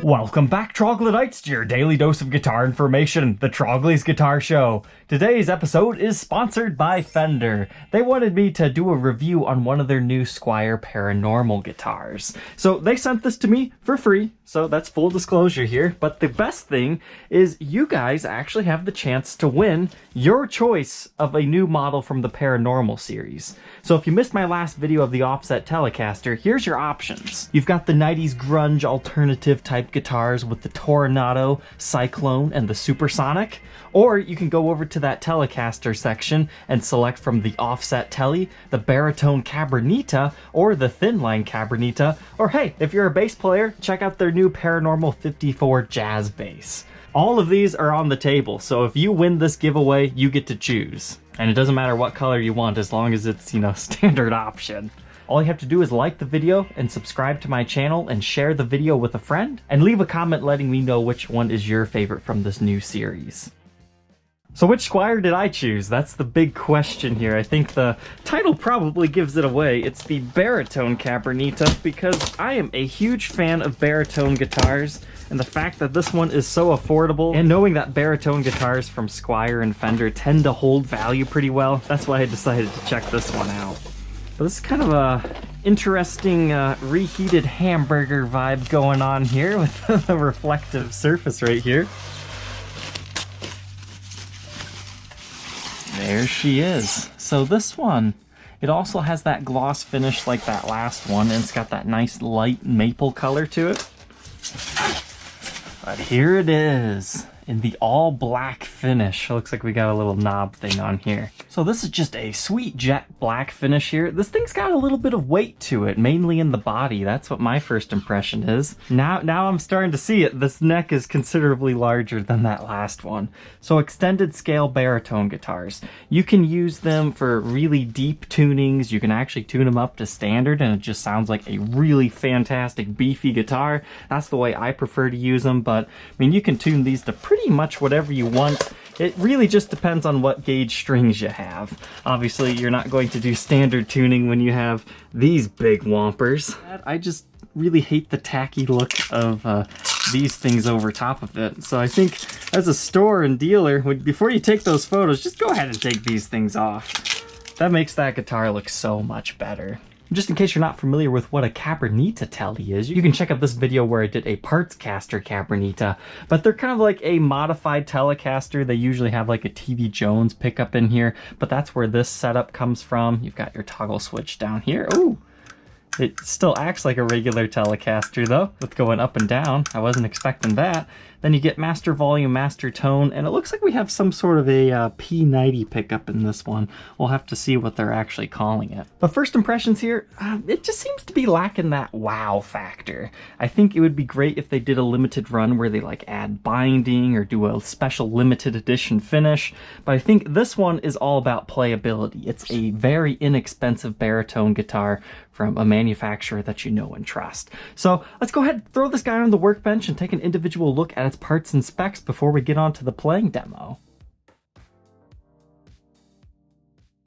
Welcome back, Troglodytes, to your daily dose of guitar information, the Trogly's Guitar Show. Today's episode is sponsored by Fender. They wanted me to do a review on one of their new Squier Paranormal guitars. So they sent this to me for free, so that's full disclosure here. But the best thing is you guys actually have the chance to win your choice of a new model from the Paranormal series. So if you missed my last video of the offset Telecaster, here's your options. You've got the 90s grunge alternative type guitars with the Tornado, Cyclone, and the Supersonic, or you can go over to that Telecaster section and select from the offset Tele, the Baritone Cabronita, or the thin line Cabronita, or hey, if you're a bass player, check out their new Paranormal 54 Jazz bass. All of these are on the table, so if you win this giveaway, you get to choose. And it doesn't matter what color you want as long as it's, standard option. All you have to do is like the video and subscribe to my channel and share the video with a friend and leave a comment letting me know which one is your favorite from this new series. So which Squier did I choose? That's the big question here. I think the title probably gives it away. It's the Baritone Cabronita because I am a huge fan of baritone guitars, and the fact that this one is so affordable, and knowing that baritone guitars from Squier and Fender tend to hold value pretty well, that's why I decided to check this one out. But this is kind of a interesting reheated hamburger vibe going on here with the reflective surface right here. There she is. So this one, it also has that gloss finish like that last one, and it's got that nice light maple color to it. But here it is in the all black finish. It looks like we got a little knob thing on here. So this is just a sweet jet black finish here. This thing's got a little bit of weight to it, mainly in the body. That's what my first impression is. Now I'm starting to see it. This neck is considerably larger than that last one. So extended scale baritone guitars. You can use them for really deep tunings. You can actually tune them up to standard and it just sounds like a really fantastic beefy guitar. That's the way I prefer to use them, but I mean, you can tune these to pretty much whatever you want. It really just depends on what gauge strings you have. Obviously, you're not going to do standard tuning when you have these big whompers. I just really hate the tacky look of these things over top of it. So I think as a store and dealer, before you take those photos, just go ahead and take these things off. That makes that guitar look so much better. Just in case you're not familiar with what a Cabronita Tele is, you can check out this video where I did a parts caster Cabronita, but they're kind of like a modified Telecaster. They usually have like a TV Jones pickup in here, but that's where this setup comes from. You've got your toggle switch down here. Ooh, it still acts like a regular Telecaster though, with going up and down. I wasn't expecting that. Then you get master volume, master tone, and it looks like we have some sort of a P90 pickup in this one. We'll have to see what they're actually calling it. But first impressions here, it just seems to be lacking that wow factor. I think it would be great if they did a limited run where they like add binding or do a special limited edition finish, but I think this one is all about playability. It's a very inexpensive baritone guitar from a manufacturer that you know and trust. So let's go ahead and throw this guy on the workbench and take an individual look at its parts and specs before we get on to the playing demo.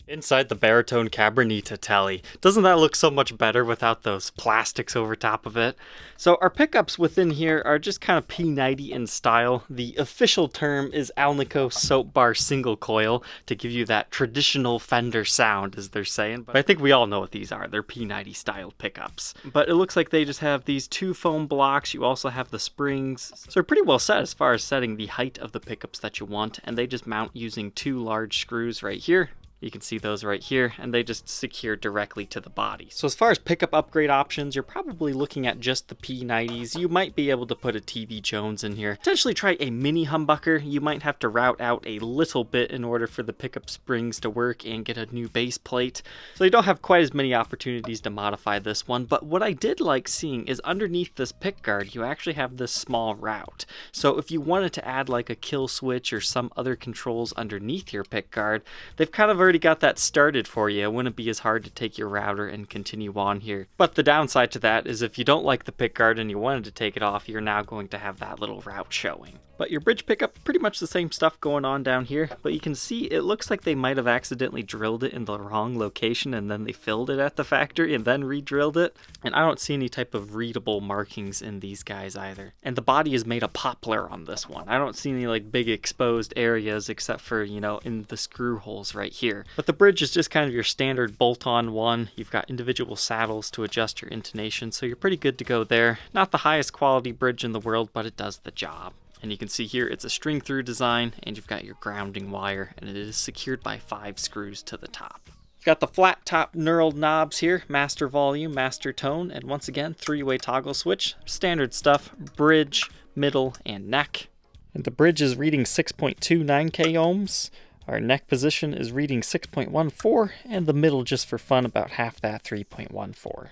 Inside the Baritone Cabronita Tele. Doesn't that look so much better without those plastics over top of it? So our pickups within here are just kind of P90 in style. The official term is Alnico Soap Bar Single Coil to give you that traditional Fender sound, as they're saying. But I think we all know what these are. They're P90 styled pickups. But it looks like they just have these two foam blocks. You also have the springs. So they're pretty well set as far as setting the height of the pickups that you want. And they just mount using two large screws right here. You can see those right here, and they just secure directly to the body. So as far as pickup upgrade options, you're probably looking at just the P90s. You might be able to put a TV Jones in here. Potentially try a mini humbucker. You might have to route out a little bit in order for the pickup springs to work and get a new base plate. So you don't have quite as many opportunities to modify this one, but what I did like seeing is underneath this pickguard, you actually have this small route. So if you wanted to add like a kill switch or some other controls underneath your pickguard, they've kind of already got that started for you. It wouldn't be as hard to take your router and continue on here. But the downside to that is if you don't like the pickguard and you wanted to take it off, you're now going to have that little route showing. But your bridge pickup, pretty much the same stuff going on down here, but you can see it looks like they might have accidentally drilled it in the wrong location and then they filled it at the factory and then re-drilled it. And I don't see any type of readable markings in these guys either. And the body is made of poplar on this one. I don't see any like big exposed areas except for, you know, in the screw holes right here. But the bridge is just kind of your standard bolt-on one. You've got individual saddles to adjust your intonation, so you're pretty good to go there. Not the highest quality bridge in the world, but it does the job. And you can see here it's a string through design, and you've got your grounding wire, and it is secured by 5 screws to the top. You've got the flat top knurled knobs here, master volume, master tone, and once again 3-way toggle switch. Standard stuff, bridge, middle, and neck. And the bridge is reading 6.29k ohms. Our neck position is reading 6.14, and the middle, just for fun, about half that, 3.14.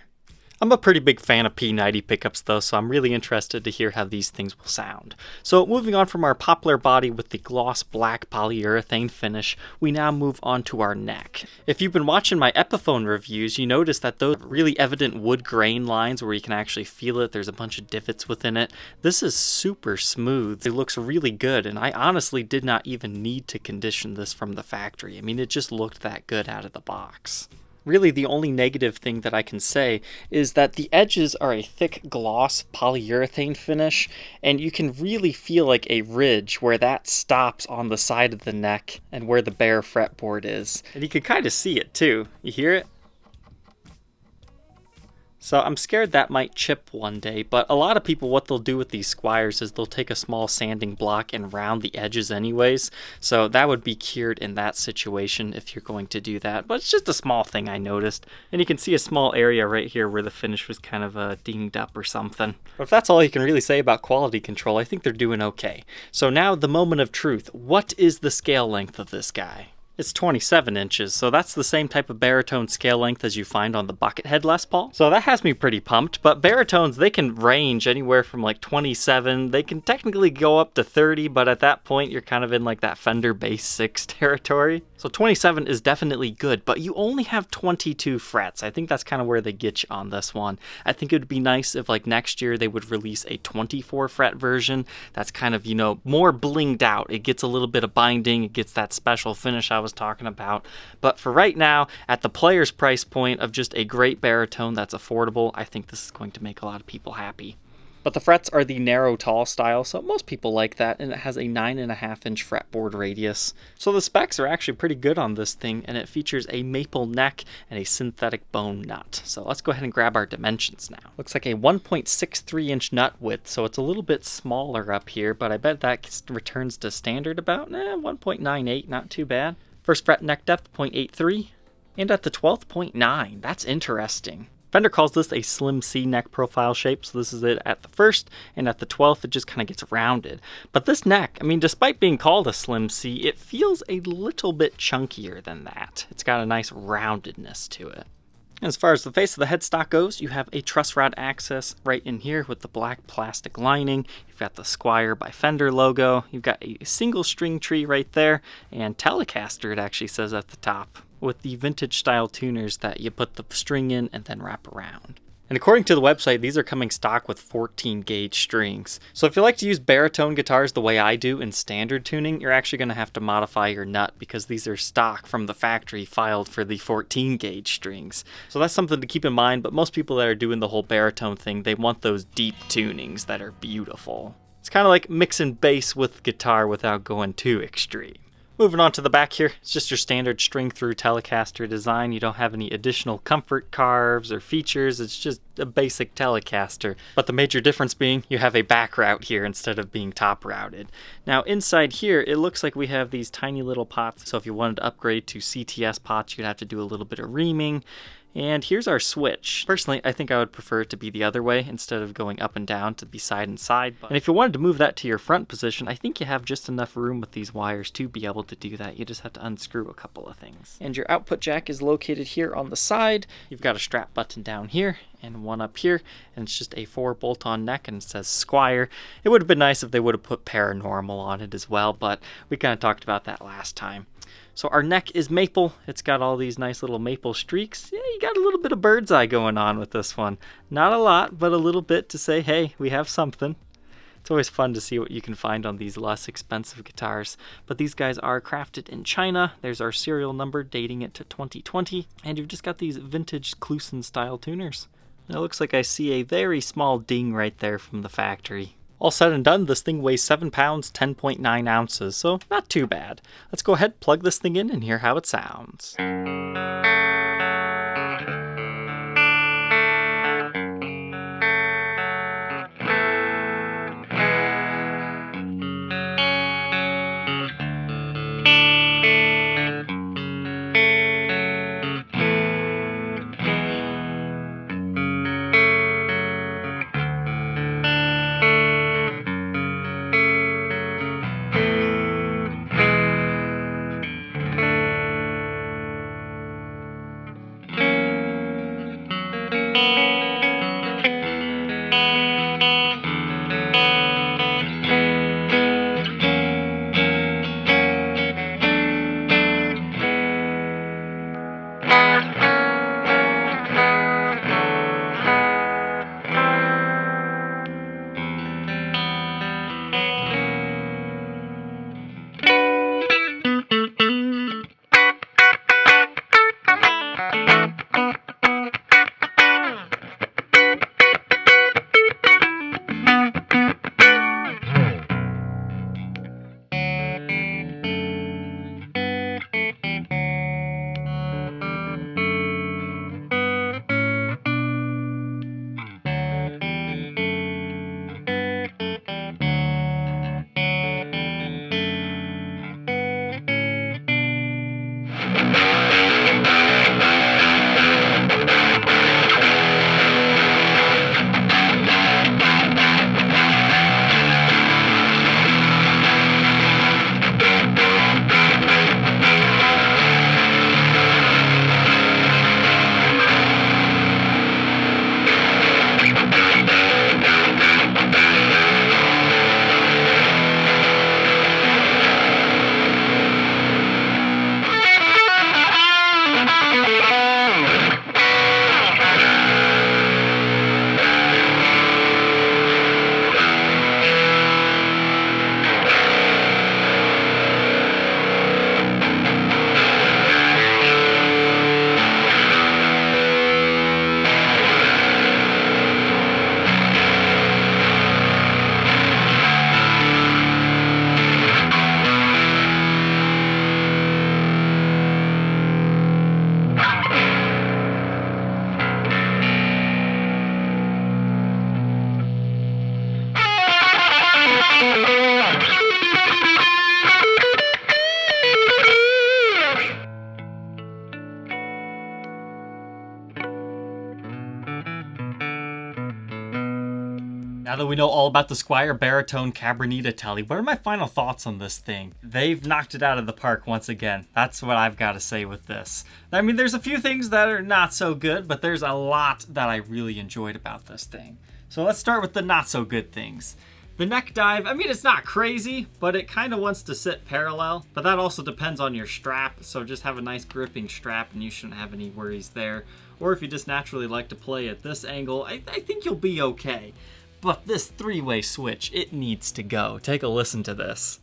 I'm a pretty big fan of P90 pickups though, so I'm really interested to hear how these things will sound. So moving on from our poplar body with the gloss black polyurethane finish, we now move on to our neck. If you've been watching my Epiphone reviews, you notice that those really evident wood grain lines where you can actually feel it, there's a bunch of divots within it. This is super smooth. It looks really good, and I honestly did not even need to condition this from the factory. I mean, it just looked that good out of the box. Really, the only negative thing that I can say is that the edges are a thick gloss polyurethane finish, and you can really feel like a ridge where that stops on the side of the neck and where the bare fretboard is. And you can kind of see it too. You hear it? So I'm scared that might chip one day, but a lot of people, what they'll do with these Squiers is they'll take a small sanding block and round the edges anyways. So that would be cured in that situation if you're going to do that. But it's just a small thing I noticed. And you can see a small area right here where the finish was kind of dinged up or something. But if that's all you can really say about quality control, I think they're doing okay. So now the moment of truth. What is the scale length of this guy? It's 27 inches, so that's the same type of baritone scale length as you find on the Buckethead Les Paul. So that has me pretty pumped, but baritones, they can range anywhere from like 27, they can technically go up to 30, but at that point you're kind of in like that Fender Bass 6 territory. So 27 is definitely good, but you only have 22 frets. I think that's kind of where they get you on this one. I think it would be nice if like next year they would release a 24 fret version that's kind of, you know, more blinged out. It gets a little bit of binding, it gets that special finish I was talking about. But for right now, at the player's price point of just a great baritone that's affordable, I think this is going to make a lot of people happy. But the frets are the narrow tall style, so most people like that, and it has a 9.5 inch fretboard radius. So the specs are actually pretty good on this thing, and it features a maple neck and a synthetic bone nut. So let's go ahead and grab our dimensions now. Looks like a 1.63 inch nut width, so it's a little bit smaller up here, but I bet that returns to standard about 1.98, not too bad. First fret neck depth, 0.83, and at the 12th, 0.9. That's interesting. Fender calls this a slim C neck profile shape, so this is it at the first, and at the 12th it just kind of gets rounded. But this neck, I mean, despite being called a slim C, it feels a little bit chunkier than that. It's got a nice roundedness to it. As far as the face of the headstock goes, you have a truss rod access right in here with the black plastic lining. You've got the Squier by Fender logo. You've got a single string tree right there, and Telecaster it actually says at the top, with the vintage style tuners that you put the string in and then wrap around. And according to the website, these are coming stock with 14 gauge strings. So if you like to use baritone guitars the way I do in standard tuning, you're actually going to have to modify your nut because these are stock from the factory filed for the 14 gauge strings. So that's something to keep in mind, but most people that are doing the whole baritone thing, they want those deep tunings that are beautiful. It's kind of like mixing bass with guitar without going too extreme. Moving on to the back here, it's just your standard string-through Telecaster design. You don't have any additional comfort carves or features. It's just a basic Telecaster. But the major difference being you have a back route here instead of being top routed. Now inside here, it looks like we have these tiny little pots. So if you wanted to upgrade to CTS pots, you'd have to do a little bit of reaming. And here's our switch. Personally, I think I would prefer it to be the other way instead of going up and down to be side and side. And if you wanted to move that to your front position, I think you have just enough room with these wires to be able to do that. You just have to unscrew a couple of things. And your output jack is located here on the side. You've got a strap button down here and one up here, and it's just a 4 bolt-on neck, and it says Squier. It would have been nice if they would have put Paranormal on it as well, but we kind of talked about that last time. So our neck is maple. It's got all these nice little maple streaks. Yeah, you got a little bit of bird's eye going on with this one. Not a lot, but a little bit to say, hey, we have something. It's always fun to see what you can find on these less expensive guitars. But these guys are crafted in China. There's our serial number dating it to 2020. And you've just got these vintage Kluson style tuners. And it looks like I see a very small ding right there from the factory. All said and done, this thing weighs 7 pounds, 10.9 ounces, so not too bad. Let's go ahead, plug this thing in, and hear how it sounds. Now that we know all about the Squier Baritone Cabronita Tele, what are my final thoughts on this thing? They've knocked it out of the park once again. That's what I've got to say with this. I mean, there's a few things that are not so good, but there's a lot that I really enjoyed about this thing. So let's start with the not so good things. The neck dive, I mean, it's not crazy, but it kind of wants to sit parallel, but that also depends on your strap, so just have a nice gripping strap and you shouldn't have any worries there. Or if you just naturally like to play at this angle, I think you'll be okay. But this three-way switch, it needs to go. Take a listen to this.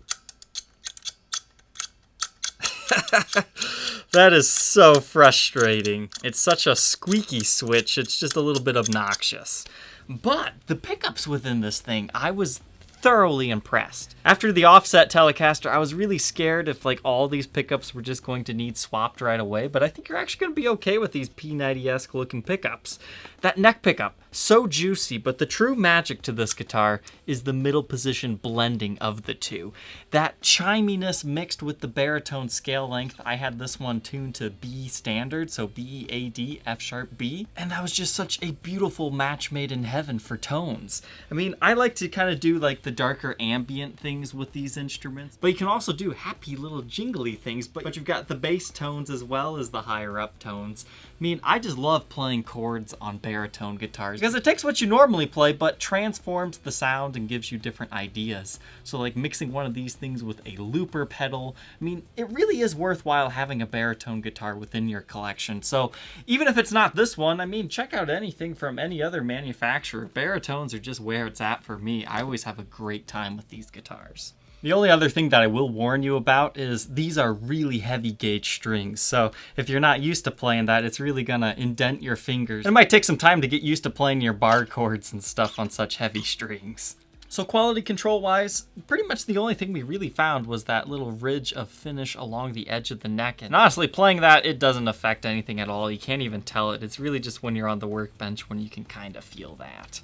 That is so frustrating. It's such a squeaky switch, it's just a little bit obnoxious. But the pickups within this thing, I was thoroughly impressed. After the offset Telecaster, I was really scared if like all these pickups were just going to need swapped right away, but I think you're actually going to be okay with these P90-esque looking pickups. That neck pickup, so juicy, but the true magic to this guitar is the middle position blending of the two. That chiminess mixed with the baritone scale length. I had this one tuned to B standard, so B, A, D, F sharp, B, and that was just such a beautiful match made in heaven for tones. I mean, I like to kind of do like the darker ambient things with these instruments, but you can also do happy little jingly things, but you've got the bass tones as well as the higher up tones. I mean, I just love playing chords on baritone guitars because it takes what you normally play but transforms the sound and gives you different ideas. So like mixing one of these things with a looper pedal, I mean, it really is worthwhile having a baritone guitar within your collection. So even if it's not this one, I mean, check out anything from any other manufacturer. Baritones are just where it's at for me. I always have a great time with these guitars. The only other thing that I will warn you about is these are really heavy gauge strings. So if you're not used to playing that, it's really gonna indent your fingers. It might take some time to get used to playing your bar chords and stuff on such heavy strings. So quality control wise, pretty much the only thing we really found was that little ridge of finish along the edge of the neck. And honestly, playing that, it doesn't affect anything at all. You can't even tell it. It's really just when you're on the workbench when you can kind of feel that.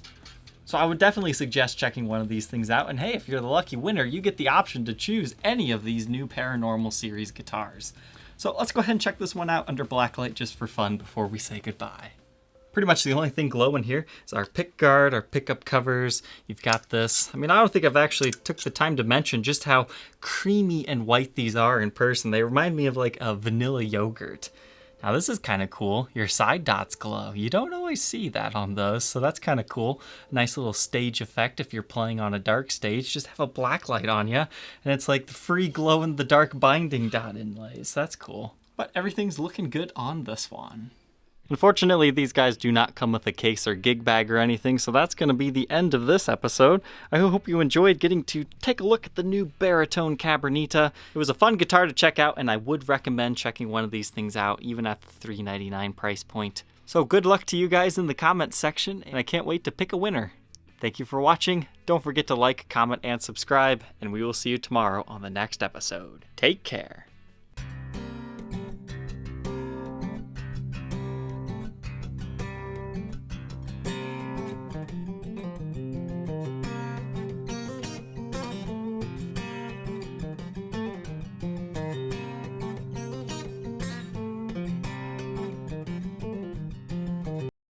So I would definitely suggest checking one of these things out. And hey, if you're the lucky winner, you get the option to choose any of these new Paranormal series guitars. So let's go ahead and check this one out under Blacklight just for fun before we say goodbye. Pretty much the only thing glowing here is our pick guard, our pickup covers. You've got this. I mean, I don't think I've actually took the time to mention just how creamy and white these are in person. They remind me of like a vanilla yogurt. Now this is kind of cool. Your side dots glow. You don't always see that on those, so that's kind of cool. Nice little stage effect if you're playing on a dark stage. Just have a black light on you, and it's like the free glow in the dark binding dot inlays. That's cool. But everything's looking good on this one. Unfortunately, these guys do not come with a case or gig bag or anything, so that's going to be the end of this episode. I hope you enjoyed getting to take a look at the new Baritone Cabronita. It was a fun guitar to check out, and I would recommend checking one of these things out, even at the $399 price point. So good luck to you guys in the comments section, and I can't wait to pick a winner. Thank you for watching. Don't forget to like, comment, and subscribe, and we will see you tomorrow on the next episode. Take care.